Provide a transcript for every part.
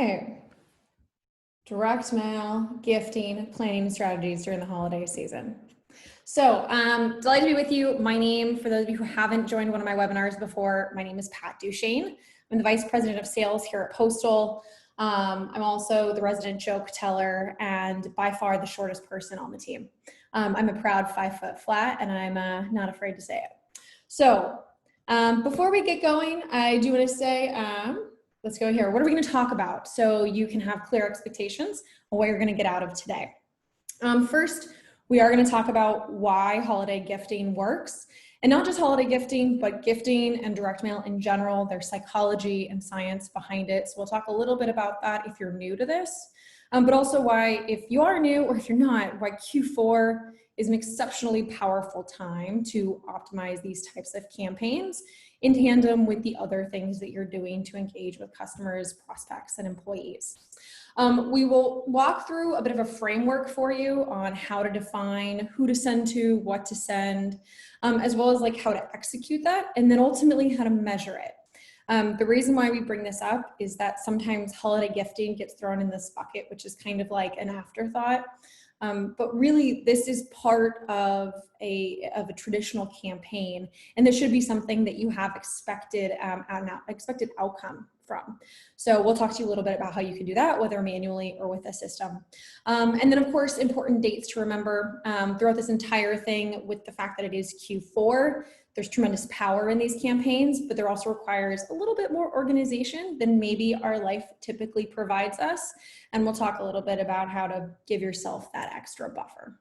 right. Direct mail, gifting, planning strategies during the holiday season. So delighted to be with you. My name, for those of you who haven't joined one of my webinars before, my name is Pat Duchesne. I'm the Vice President of Sales here at Postal. I'm also the resident joke teller and by far the shortest person on the team. I'm a proud 5 foot flat and I'm not afraid to say it. So before we get going, I do want to say, let's go here. What are we going to talk about so you can have clear expectations on what you're going to get out of today? First, we are going to talk about why holiday gifting works, and not just holiday gifting, but gifting and direct mail in general. There's psychology and science behind it. So we'll talk a little bit about that if you're new to this, but also why, if you are new or if you're not, why Q4 is an exceptionally powerful time to optimize these types of campaigns in tandem with the other things that you're doing to engage with customers, prospects, and employees. We will walk through a bit of a framework for you on how to define who to send to, what to send, as well as like how to execute that, and then ultimately how to measure it. The reason why we bring this up is that sometimes holiday gifting gets thrown in this bucket, which is kind of like an afterthought. But really, this is part of a traditional campaign, and this should be something that you have expected outcome from. So we'll talk to you a little bit about how you can do that, whether manually or with a system. And then, of course, important dates to remember throughout this entire thing. With the fact that it is Q4, there's tremendous power in these campaigns, but there also requires a little bit more organization than maybe our life typically provides us. And we'll talk a little bit about how to give yourself that extra buffer.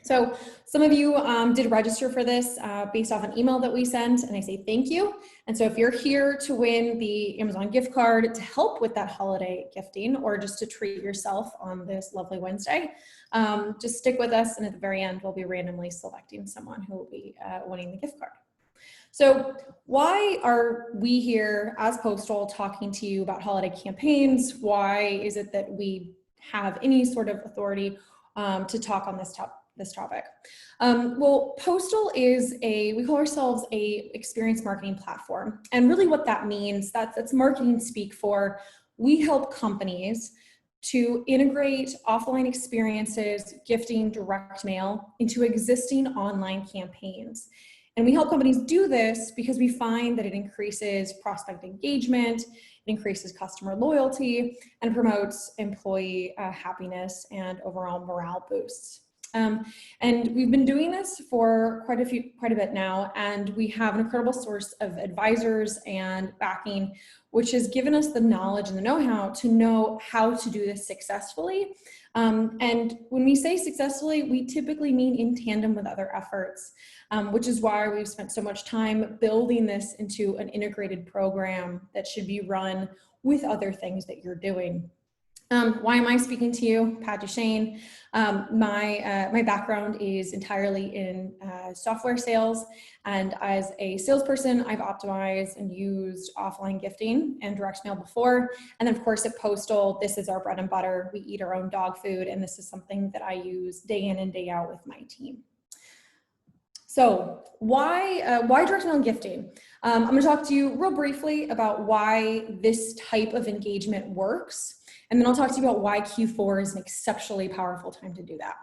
So some of you did register for this based off an email that we sent, and I say thank you. And so if you're here to win the Amazon gift card to help with that holiday gifting, or just to treat yourself on this lovely Wednesday, just stick with us, and at the very end, we'll be randomly selecting someone who will be winning the gift card. So why are we here as Postal talking to you about holiday campaigns? Why is it that we have any sort of authority to talk on this topic? Well, Postal is we call ourselves a experience marketing platform. And really what that means, that's marketing speak for, we help companies to integrate offline experiences, gifting, direct mail into existing online campaigns. And we help companies do this because we find that it increases prospect engagement, it increases customer loyalty, and promotes employee happiness and overall morale boosts. And we've been doing this for quite a bit now, and we have an incredible source of advisors and backing, which has given us the knowledge and the know-how to know how to do this successfully. And when we say successfully, we typically mean in tandem with other efforts, which is why we've spent so much time building this into an integrated program that should be run with other things that you're doing. Why am I speaking to you? Pat Duchesne. My background is entirely in software sales, and as a salesperson, I've optimized and used offline gifting and direct mail before. And then of course at Postal, this is our bread and butter. We eat our own dog food, and this is something that I use day in and day out with my team. So why direct mail gifting? I'm going to talk to you real briefly about why this type of engagement works. And then I'll talk to you about why Q4 is an exceptionally powerful time to do that.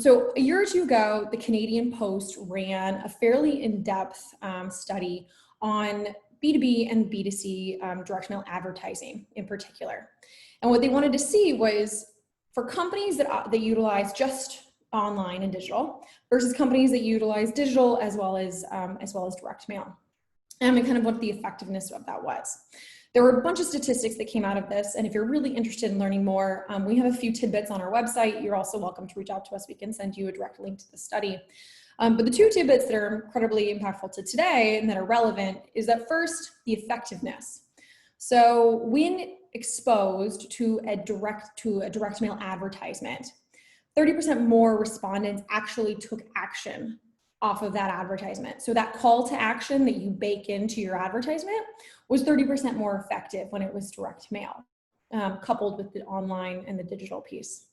So a year or two ago, the Canadian Post ran a fairly in-depth study on B2B and B2C direct mail advertising in particular. And what they wanted to see was for companies that utilize just online and digital versus companies that utilize digital as well as direct mail, and kind of what the effectiveness of that was. There were a bunch of statistics that came out of this, and if you're really interested in learning more, we have a few tidbits on our website. You're also welcome to reach out to us. We can send you a direct link to the study. But the two tidbits that are incredibly impactful to today and that are relevant is that first, the effectiveness. So when exposed to a direct mail advertisement, 30% more respondents actually took action off of that advertisement. So that call to action that you bake into your advertisement was 30% more effective when it was direct mail, coupled with the online and the digital piece.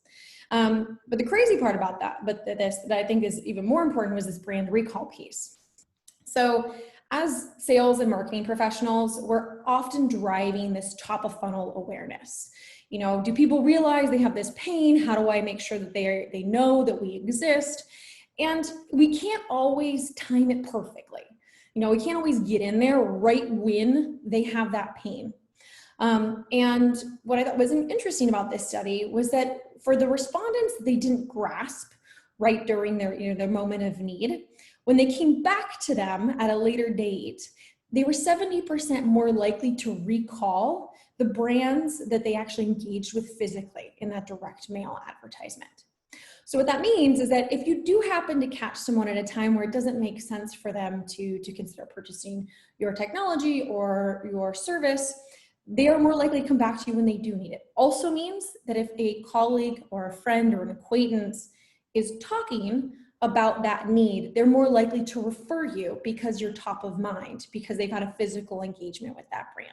But the crazy part about that, that I think is even more important, was this brand recall piece. So as sales and marketing professionals, we're often driving this top of funnel awareness. You know, do people realize they have this pain? How do I make sure that they know that we exist? And we can't always time it perfectly. You know, we can't always get in there right when they have that pain. And what I thought was interesting about this study was that for the respondents, they didn't grasp right during their moment of need. When they came back to them at a later date, they were 70% more likely to recall the brands that they actually engaged with physically in that direct mail advertisement. So what that means is that if you do happen to catch someone at a time where it doesn't make sense for them to consider purchasing your technology or your service, they are more likely to come back to you when they do need it. Also means that if a colleague or a friend or an acquaintance is talking about that need, they're more likely to refer you because you're top of mind, because they've had a physical engagement with that brand.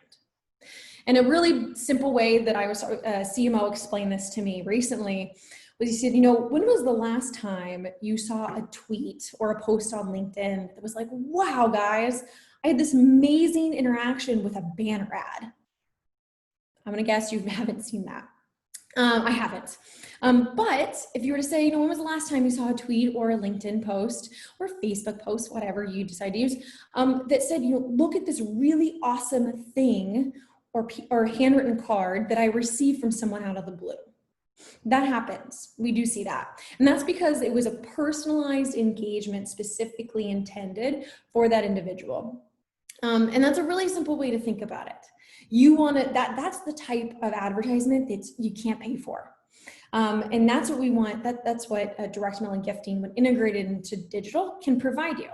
And a really simple way that I was, CMO explained this to me recently was he said, you know, when was the last time you saw a tweet or a post on LinkedIn that was like, wow, guys, I had this amazing interaction with a banner ad? I'm gonna guess you haven't seen that. I haven't. But if you were to say, you know, when was the last time you saw a tweet or a LinkedIn post or a Facebook post, whatever you decide to use, that said, you know, look at this really awesome thing or handwritten card that I received from someone out of the blue. That happens. We do see that. And that's because it was a personalized engagement specifically intended for that individual. And that's a really simple way to think about it. You want to, that's the type of advertisement that you can't pay for. And that's what we want. That's what direct mail and gifting, when integrated into digital, can provide you.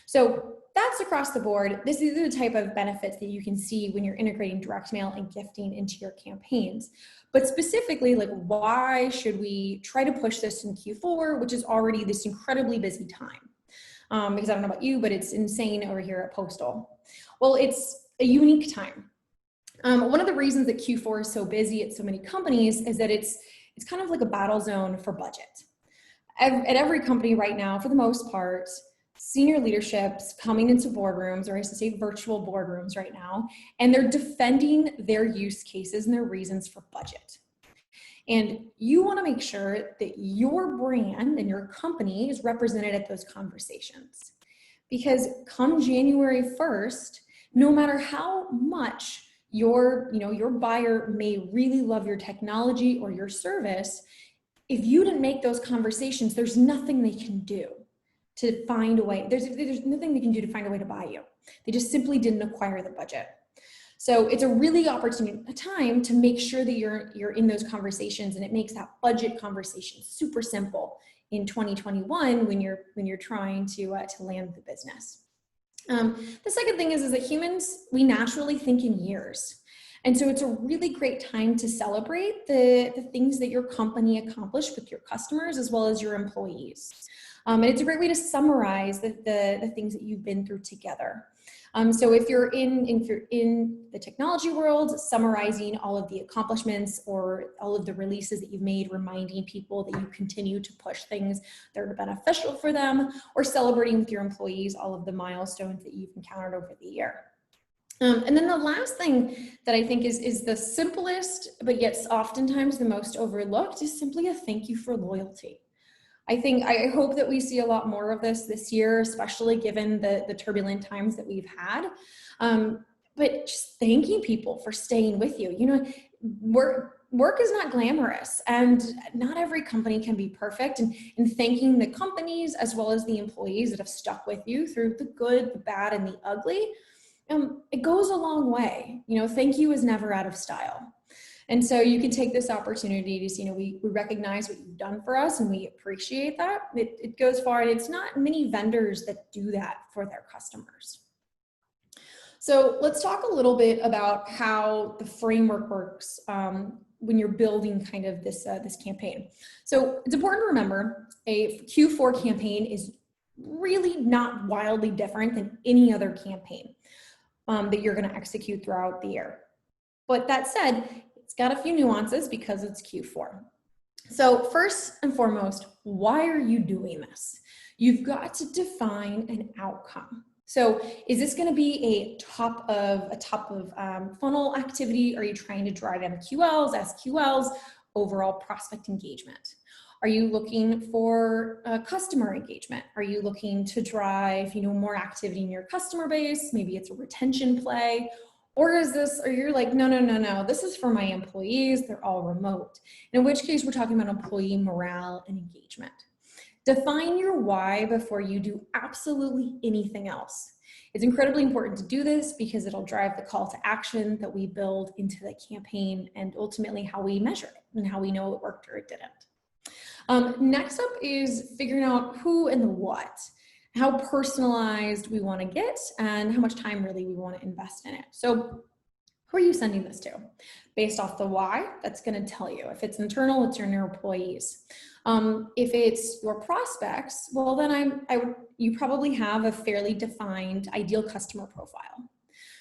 So that's across the board. These are the type of benefits that you can see when you're integrating direct mail and gifting into your campaigns. But specifically, like, why should we try to push this in Q4, which is already this incredibly busy time? Because I don't know about you, but it's insane over here at Postal. Well, it's a unique time. One of the reasons that Q4 is so busy at so many companies is that it's kind of like a battle zone for budget. At every company right now, for the most part, senior leadership's coming into boardrooms, or I should say virtual boardrooms right now, and they're defending their use cases and their reasons for budget. And you want to make sure that your brand and your company is represented at those conversations. Because come January 1st, no matter how much your buyer may really love your technology or your service, if you didn't make those conversations, there's nothing they can do to find a way. There's nothing they can do to find a way to buy you. They just simply didn't acquire the budget. So it's a really opportune time to make sure that you're in those conversations, and it makes that budget conversation super simple in 2021 when you're trying to land the business. The second thing is that humans, we naturally think in years. And so it's a really great time to celebrate the things that your company accomplished with your customers as well as your employees. And it's a great way to summarize the things that you've been through together. So if you're in the technology world, summarizing all of the accomplishments or all of the releases that you've made, reminding people that you continue to push things that are beneficial for them, or celebrating with your employees all of the milestones that you've encountered over the year. And then the last thing that I think is the simplest, but yet oftentimes the most overlooked, is simply a thank you for loyalty. I hope that we see a lot more of this year, especially given the turbulent times that we've had. But just thanking people for staying with you. You know, work is not glamorous, and not every company can be perfect. And thanking the companies as well as the employees that have stuck with you through the good, the bad, and the ugly, it goes a long way. You know, thank you is never out of style. And so you can take this opportunity to, you know, we recognize what you've done for us and we appreciate that. It goes far, and it's not many vendors that do that for their customers. So let's talk a little bit about how the framework works when you're building kind of this campaign. So it's important to remember a Q4 campaign is really not wildly different than any other campaign that you're going to execute throughout the year. But that said, it's got a few nuances because it's Q4. So first and foremost, why are you doing this? You've got to define an outcome. So is this going to be a top of funnel activity? Are you trying to drive MQLs, SQLs, overall prospect engagement? Are you looking for customer engagement? Are you looking to drive, more activity in your customer base? Maybe it's a retention play. Or you're like, no, this is for my employees, they're all remote. In which case we're talking about employee morale and engagement. Define your why before you do absolutely anything else. It's incredibly important to do this because it'll drive the call to action that we build into the campaign and ultimately how we measure it and how we know it worked or it didn't. Next up is figuring out who and the what, how personalized we want to get and how much time really we want to invest in it. So who are you sending this to? Based off the why, that's going to tell you. If it's internal, it's your employees. If it's your prospects, well, then you probably have a fairly defined ideal customer profile.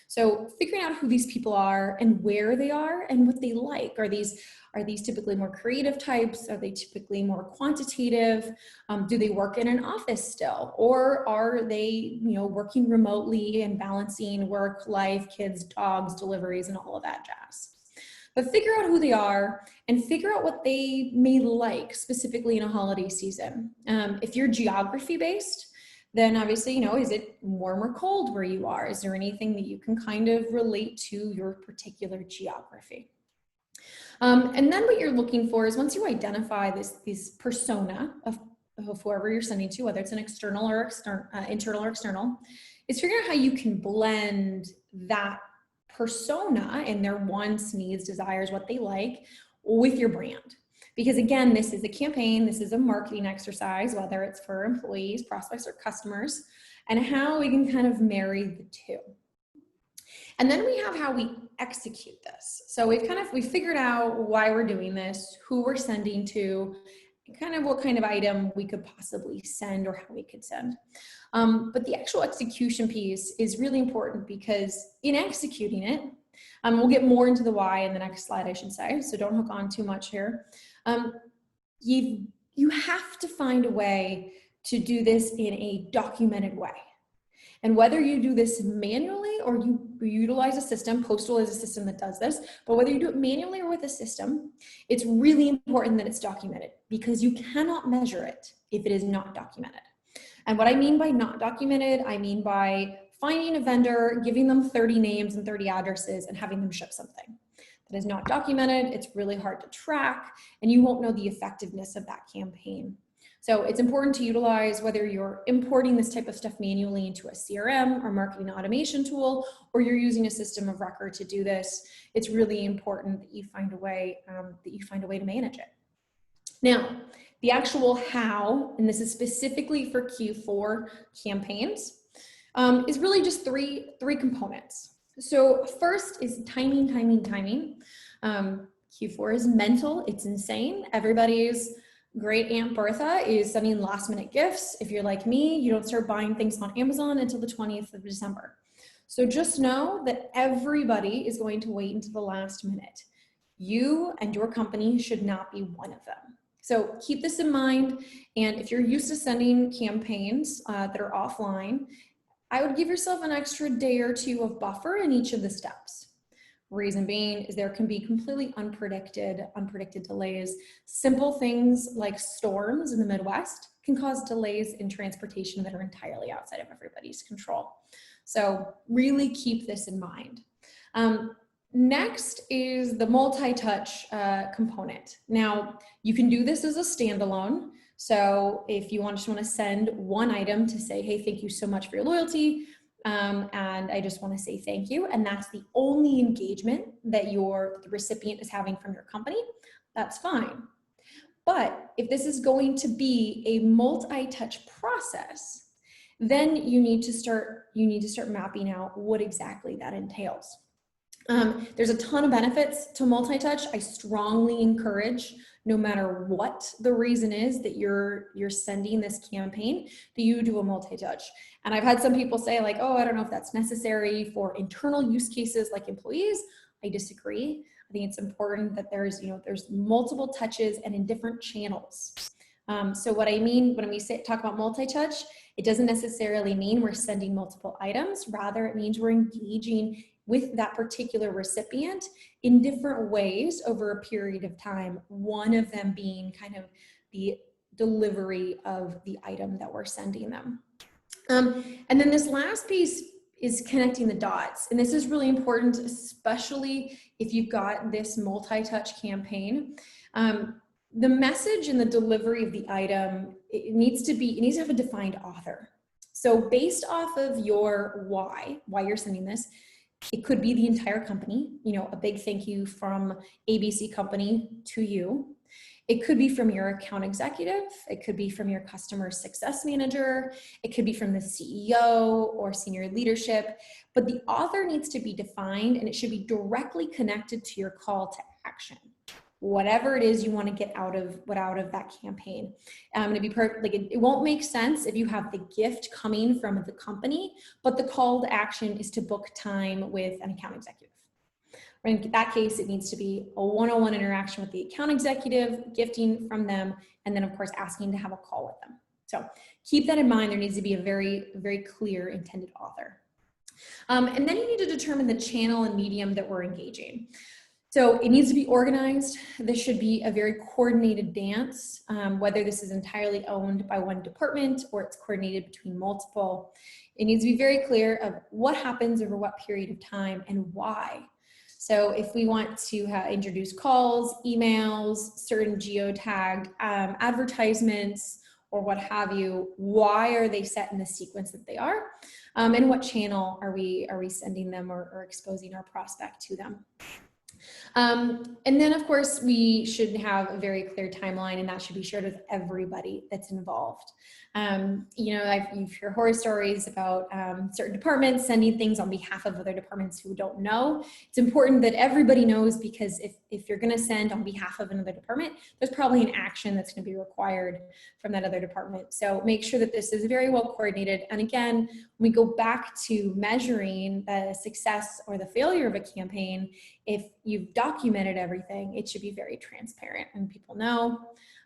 So figuring out who these people are and where they are and what they like. Are these typically more creative types? Are they typically more quantitative? Do they work in an office still? Or are they, working remotely and balancing work, life, kids, dogs, deliveries, and all of that jazz? But figure out who they are and figure out what they may like specifically in a holiday season. If you're geography based, then obviously, is it warm or cold where you are? Is there anything that you can kind of relate to your particular geography? And then what you're looking for is once you identify this persona of whoever you're sending to, whether it's an internal or external, is figuring out how you can blend that persona and their wants, needs, desires, what they like with your brand. Because again, this is a campaign, this is a marketing exercise, whether it's for employees, prospects, or customers, and how we can kind of marry the two. And then we have how we execute this. So we figured out why we're doing this, who we're sending to, kind of what kind of item we could possibly send or how we could send. But the actual execution piece is really important because in executing it, we'll get more into the why in the next slide, I should say, so don't hook on too much here. You have to find a way to do this in a documented way. And whether you do this manually or you utilize a system, Postal is a system that does this, but whether you do it manually or with a system, it's really important that it's documented because you cannot measure it if it is not documented. And what I mean by not documented, I mean by finding a vendor, giving them 30 names and 30 addresses and having them ship something. That is not documented, it's really hard to track, and you won't know the effectiveness of that campaign. So it's important to utilize whether you're importing this type of stuff manually into a CRM or marketing automation tool, or you're using a system of record to do this. It's really important that you find a way to manage it. Now, the actual how, and this is specifically for Q4 campaigns, is really just three components. So first is timing. Q4 is mental, it's insane. Everybody's great Aunt Bertha is sending last minute gifts. If you're like me, you don't start buying things on Amazon until the 20th of December. So just know that everybody is going to wait until the last minute. You and your company should not be one of them. So keep this in mind. And if you're used to sending campaigns that are offline, I would give yourself an extra day or two of buffer in each of the steps. Reason being is there can be completely unpredicted delays. Simple things like storms in the Midwest can cause delays in transportation that are entirely outside of everybody's control. So really keep this in mind. Next is the multi-touch component. Now, you can do this as a standalone. So if you just want to send one item to say, hey, thank you so much for your loyalty, and I just want to say thank you, and that's the only engagement that the recipient is having from your company, that's fine. But if this is going to be a multi-touch process, then you need to start mapping out what exactly that entails. There's a ton of benefits to multi-touch. I strongly encourage, no matter what the reason is that you're sending this campaign, that you do a multi-touch. And I've had some people say like, oh, I don't know if that's necessary for internal use cases like employees. I disagree. I think it's important that there's multiple touches and in different channels. So what I mean when we talk about multi-touch, it doesn't necessarily mean we're sending multiple items. Rather, it means we're engaging with that particular recipient in different ways over a period of time. One of them being kind of the delivery of the item that we're sending them. And then this last piece is connecting the dots. And this is really important, especially if you've got this multi-touch campaign. The message and the delivery of the item, it needs to have a defined author. So based off of your why you're sending this, it could be the entire company, a big thank you from ABC company to you. It could be from your account executive. It could be from your customer success manager. It could be from the CEO or senior leadership, but the author needs to be defined and it should be directly connected to your call to action. Whatever it is you want to get out of that campaign. To be perfect, like it won't make sense if you have the gift coming from the company, but the call to action is to book time with an account executive. In that case, it needs to be a one-on-one interaction with the account executive, gifting from them, and then of course asking to have a call with them. So keep that in mind. There needs to be a very, very clear intended author. And then you need to determine the channel and medium that we're engaging. So it needs to be organized. This should be a very coordinated dance, whether this is entirely owned by one department or it's coordinated between multiple. It needs to be very clear of what happens over what period of time and why. So if we want to introduce calls, emails, certain geotag advertisements, or what have you, why are they set in the sequence that they are? And what channel are we sending them or exposing our prospect to them? And then of course we should have a very clear timeline, and that should be shared with everybody that's involved. You've heard horror stories about certain departments sending things on behalf of other departments who don't know. It's important that everybody knows, because if you're going to send on behalf of another department, there's probably an action that's going to be required from that other department. So make sure that this is very well coordinated. And again, when we go back to measuring the success or the failure of a campaign, if you've documented everything, it should be very transparent and people know.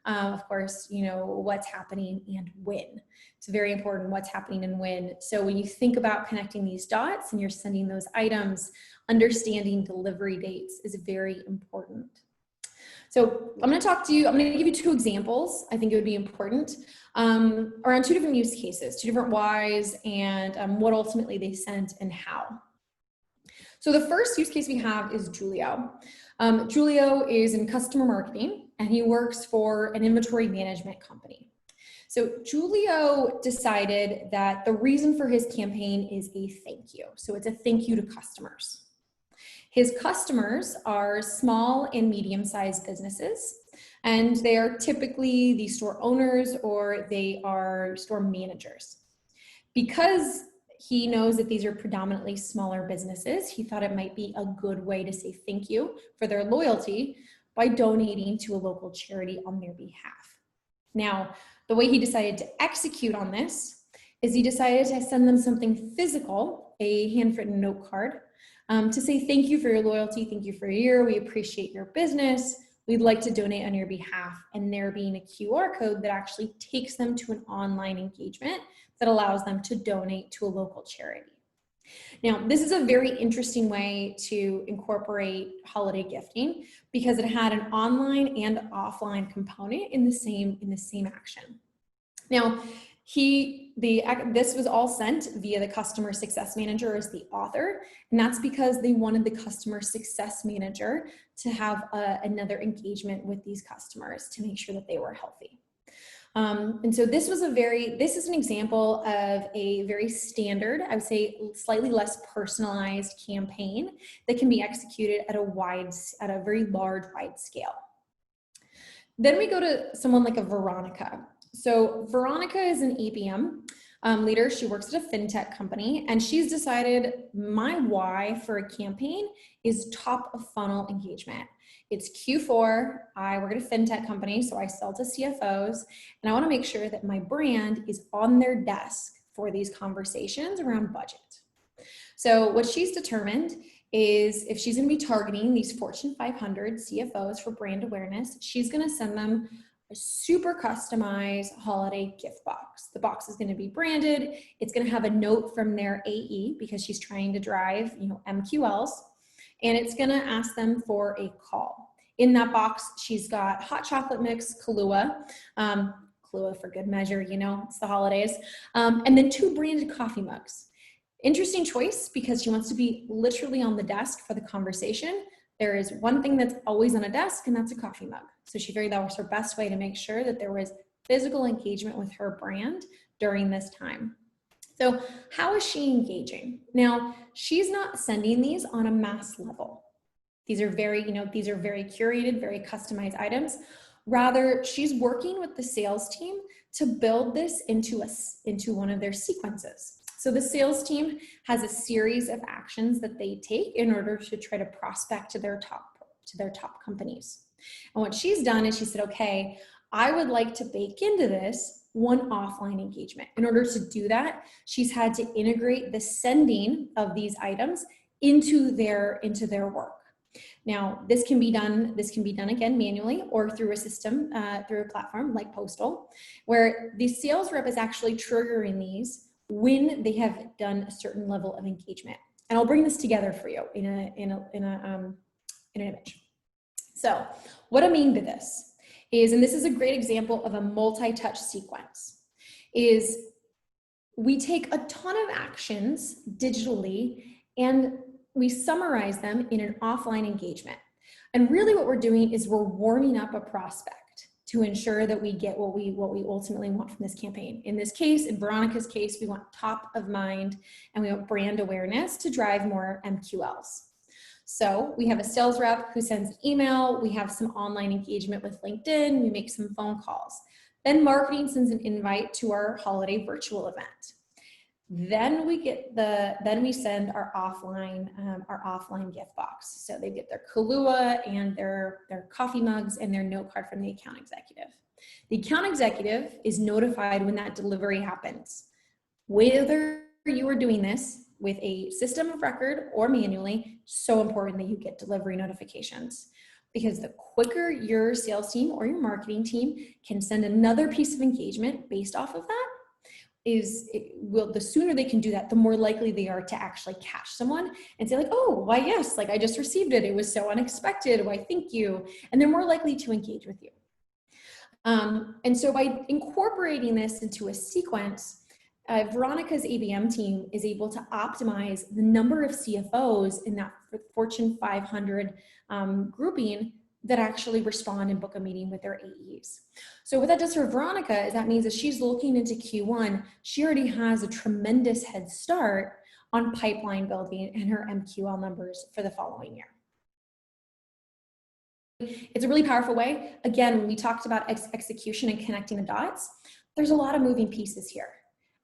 Of course, what's happening and when. It's very important what's happening and when. So when you think about connecting these dots and you're sending those items, understanding delivery dates is very important. So I'm going to give you two examples. I think it would be important around two different use cases, two different whys, and what ultimately they sent and how. So the first use case we have is Julio. Julio is in customer marketing, and he works for an inventory management company. So Julio decided that the reason for his campaign is a thank you. So it's a thank you to customers. His customers are small and medium-sized businesses, and they are typically the store owners or they are store managers. Because he knows that these are predominantly smaller businesses, he thought it might be a good way to say thank you for their loyalty by donating to a local charity on their behalf. Now, the way he decided to execute on this is he decided to send them something physical, a handwritten note card, to say thank you for your loyalty, thank you for your year, we appreciate your business, we'd like to donate on your behalf, and there being a QR code that actually takes them to an online engagement that allows them to donate to a local charity. Now, this is a very interesting way to incorporate holiday gifting because it had an online and offline component in the same action. Now, this was all sent via the customer success manager as the author, and that's because they wanted the customer success manager to have another engagement with these customers to make sure that they were healthy. And so this is an example of a very standard, I would say slightly less personalized campaign that can be executed at a very large, wide scale. Then we go to someone like a Veronica. So Veronica is an ABM leader. She works at a fintech company, and she's decided my why for a campaign is top of funnel engagement. It's Q4, I work at a fintech company, so I sell to CFOs, and I wanna make sure that my brand is on their desk for these conversations around budget. So what she's determined is if she's gonna be targeting these Fortune 500 CFOs for brand awareness, she's gonna send them a super customized holiday gift box. The box is going to be branded. It's going to have a note from their AE because she's trying to drive, MQLs, and it's going to ask them for a call. In that box, she's got hot chocolate mix, Kahlua, Kahlua for good measure, it's the holidays, and then 2 branded coffee mugs. Interesting choice because she wants to be literally on the desk for the conversation. There is one thing that's always on a desk, and that's a coffee mug. So she figured that was her best way to make sure that there was physical engagement with her brand during this time. So how is she engaging? Now, she's not sending these on a mass level. These are very, these are very curated, very customized items. Rather, she's working with the sales team to build this into one of their sequences. So the sales team has a series of actions that they take in order to try to prospect to their top companies. And what she's done is she said, okay, I would like to bake into this one offline engagement. In order to do that, she's had to integrate the sending of these items into their work. Now, this can be done again manually or through a system, through a platform like Postal, where the sales rep is actually triggering these when they have done a certain level of engagement. And I'll bring this together for you in an image. So what I mean by this is, and this is a great example of a multi-touch sequence, is we take a ton of actions digitally and we summarize them in an offline engagement. And really what we're doing is we're warming up a prospect to ensure that we get what we ultimately want from this campaign. In this case, in Veronica's case, we want top of mind and we want brand awareness to drive more MQLs. So we have a sales rep who sends email, we have some online engagement with LinkedIn, we make some phone calls. Then marketing sends an invite to our holiday virtual event. Then we send our offline gift box. So they get their Kahlua and their coffee mugs and their note card from the account executive. The account executive is notified when that delivery happens. Whether you are doing this with a system of record or manually, so important that you get delivery notifications. Because the quicker your sales team or your marketing team can send another piece of engagement based off of that, the sooner they can do that, the more likely they are to actually catch someone and say like, oh, why yes, like I just received it. It was so unexpected. Why, thank you. And they're more likely to engage with you. And so by incorporating this into a sequence, Veronica's ABM team is able to optimize the number of CFOs in that Fortune 500 grouping that actually respond and book a meeting with their AEs. So what that does for Veronica is that means that she's looking into Q1, she already has a tremendous head start on pipeline building and her MQL numbers for the following year. It's a really powerful way. Again, when we talked about execution and connecting the dots, there's a lot of moving pieces here.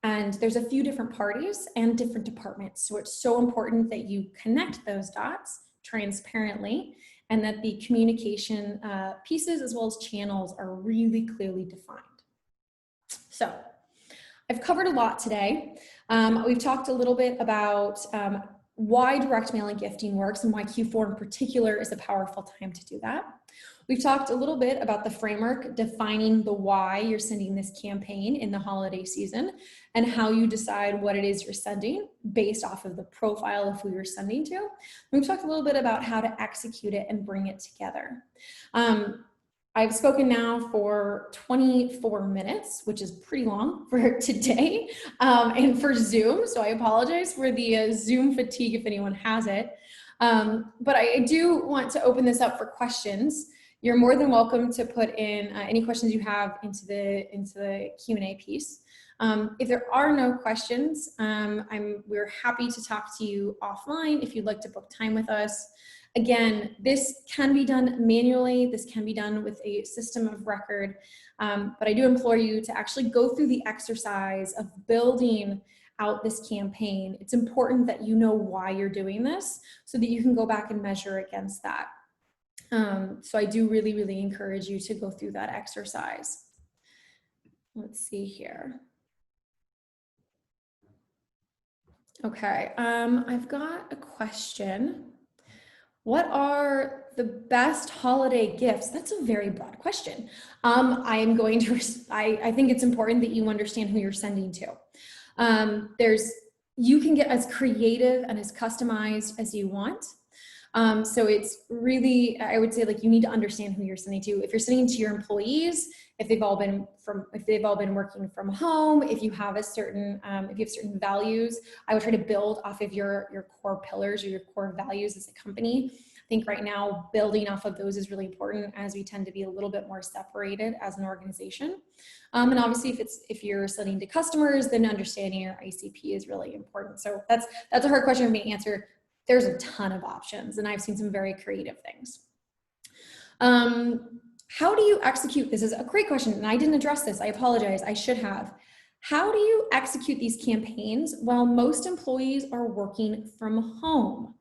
And there's a few different parties and different departments. So it's so important that you connect those dots transparently and that the communication pieces as well as channels are really clearly defined. So I've covered a lot today. We've talked a little bit about why direct mail and gifting works and why Q4 in particular is a powerful time to do that. We've talked a little bit about the framework defining the why you're sending this campaign in the holiday season and how you decide what it is you're sending based off of the profile of who you're sending to. We've talked a little bit about how to execute it and bring it together. I've spoken now for 24 minutes, which is pretty long for today and for Zoom. So I apologize for the Zoom fatigue if anyone has it. But I do want to open this up for questions. You're more than welcome to put in any questions you have into the Q&A piece. If there are no questions, we're happy to talk to you offline if you'd like to book time with us. Again, this can be done manually. This can be done with a system of record, but I do implore you to actually go through the exercise of building out this campaign. It's important that you know why you're doing this so that you can go back and measure against that. So I do really, really encourage you to go through that exercise. Let's see here. Okay, I've got a question. What are the best holiday gifts, that's a very broad question. I'm going to, I think it's important that you understand who you're sending to. You can get as creative and as customized as you want. So it's really, I would say, like, you need to understand who you're sending to. If you're sending to your employees, if they've all been working from home, if you have certain values, I would try to build off of your core pillars or your core values as a company. I think right now building off of those is really important, as we tend to be a little bit more separated as an organization. And obviously, if you're sending to customers, then understanding your ICP is really important. So that's a hard question for me to answer. There's a ton of options, and I've seen some very creative things. How do you execute? This is a great question, and I didn't address this. I apologize. I should have. How do you execute these campaigns while most employees are working from home?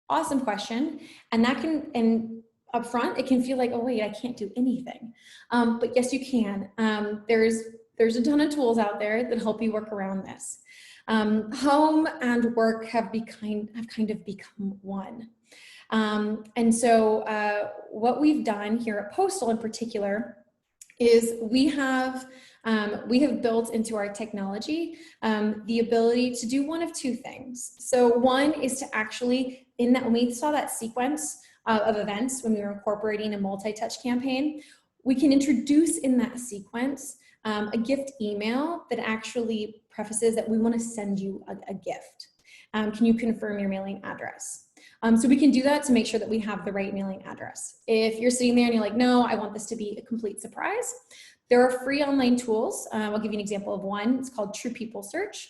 Awesome question. And up front, it can feel like, oh wait, I can't do anything. But yes, you can. There's a ton of tools out there that help you work around this. Home and work have kind of become one. And so what we've done here at Postal in particular is we have built into our technology the ability to do one of two things. So one is to actually, when we saw that sequence of events when we were incorporating a multi-touch campaign, we can introduce in that sequence a gift email that actually prefaces that we want to send you a gift. Can you confirm your mailing address? So we can do that to make sure that we have the right mailing address. If you're sitting there and you're like, no, I want this to be a complete surprise, there are free online tools. I'll give you an example of one. It's called True People Search,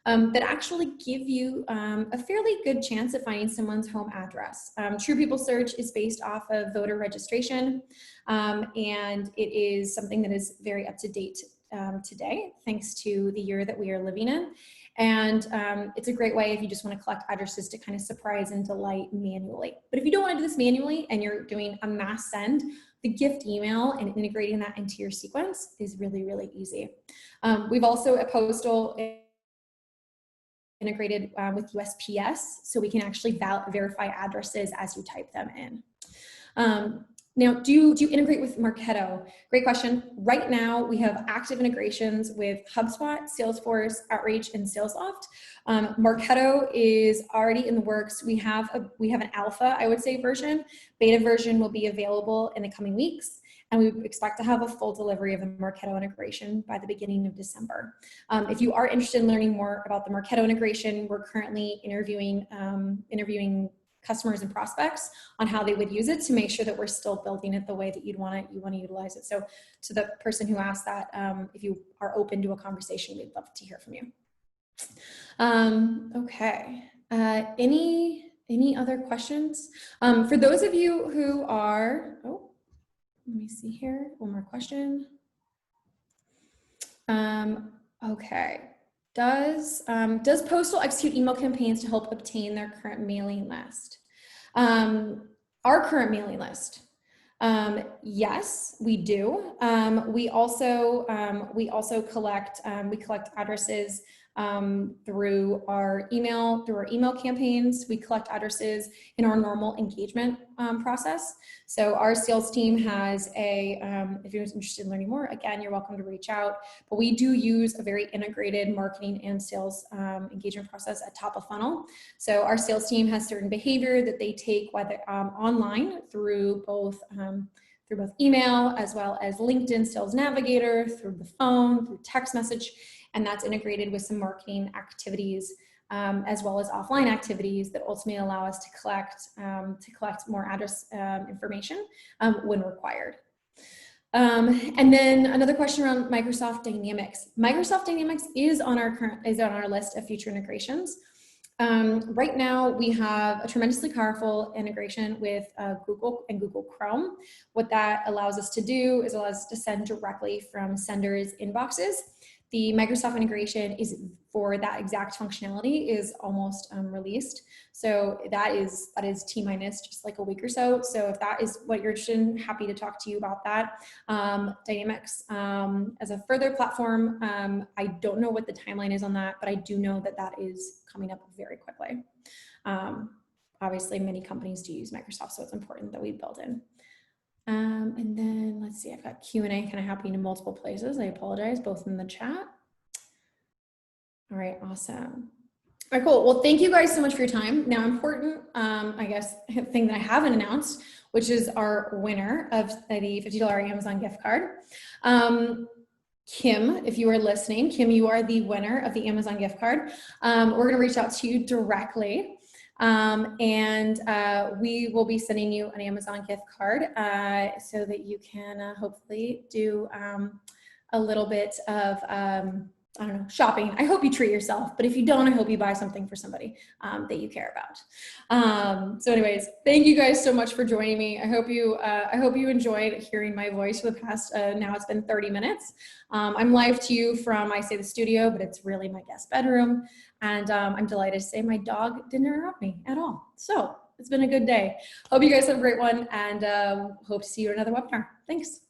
that actually give you a fairly good chance at finding someone's home address. True People Search is based off of voter registration, and it is something that is very up to date today, thanks to the year that we are living in. And it's a great way if you just want to collect addresses to kind of surprise and delight manually. But if you don't want to do this manually and you're doing a mass send, the gift email and integrating that into your sequence is really, really easy. We've also at Postal integrated with USPS, so we can actually verify addresses as you type them in. Now, do you integrate with Marketo? Great question. Right now, we have active integrations with HubSpot, Salesforce, Outreach, and Salesloft. Marketo is already in the works. We have an alpha, I would say, version. Beta version will be available in the coming weeks, and we expect to have a full delivery of the Marketo integration by the beginning of December. If you are interested in learning more about the Marketo integration, we're currently interviewing customers and prospects on how they would use it to make sure that we're still building it the way that you want to utilize it. So to the person who asked that, if you are open to a conversation, we'd love to hear from you. Okay. Any other questions? For those of you who are, let me see here, one more question. Okay. Does Postal execute email campaigns to help obtain their current mailing list? Our current mailing list. Yes, we do. We also collect addresses through our email campaigns. We collect addresses in our normal engagement process. So our sales team has if you're interested in learning more, again, you're welcome to reach out. But we do use a very integrated marketing and sales engagement process at top of funnel. So our sales team has certain behavior that they take, whether online through both email as well as LinkedIn Sales Navigator, through the phone, through text message, and that's integrated with some marketing activities as well as offline activities that ultimately allow us to collect more address information when required. And then another question around Microsoft Dynamics. Microsoft Dynamics is on our list of future integrations. Right now, we have a tremendously powerful integration with Google and Google Chrome. What that allows us to do is allows us to send directly from senders' inboxes. The Microsoft integration is for that exact functionality is almost released. So that is T-minus just like a week or so. So if that is what you're interested in, happy to talk to you about that. Dynamics as a further platform, I don't know what the timeline is on that, but I do know that that is coming up very quickly. obviously many companies do use Microsoft, so it's important that we build in. And then let's see, I've got Q&A kind of happening in multiple places. I apologize, both in the chat. All right, awesome. All right, cool. Well, thank you guys so much for your time. Now, important, I guess, thing that I haven't announced, which is our winner of the $50 Amazon gift card. Kim, if you are listening, Kim, you are the winner of the Amazon gift card. We're going to reach out to you directly. And we will be sending you an Amazon gift card so that you can hopefully do a little bit of, I don't know, shopping. I hope you treat yourself, but if you don't, I hope you buy something for somebody that you care about. So anyways, thank you guys so much for joining me. I hope you enjoyed hearing my voice for the past, now it's been 30 minutes. I'm live to you from, I say the studio, but it's really my guest bedroom. And I'm delighted to say my dog didn't interrupt me at all. So it's been a good day. Hope you guys have a great one, and hope to see you at another webinar. Thanks.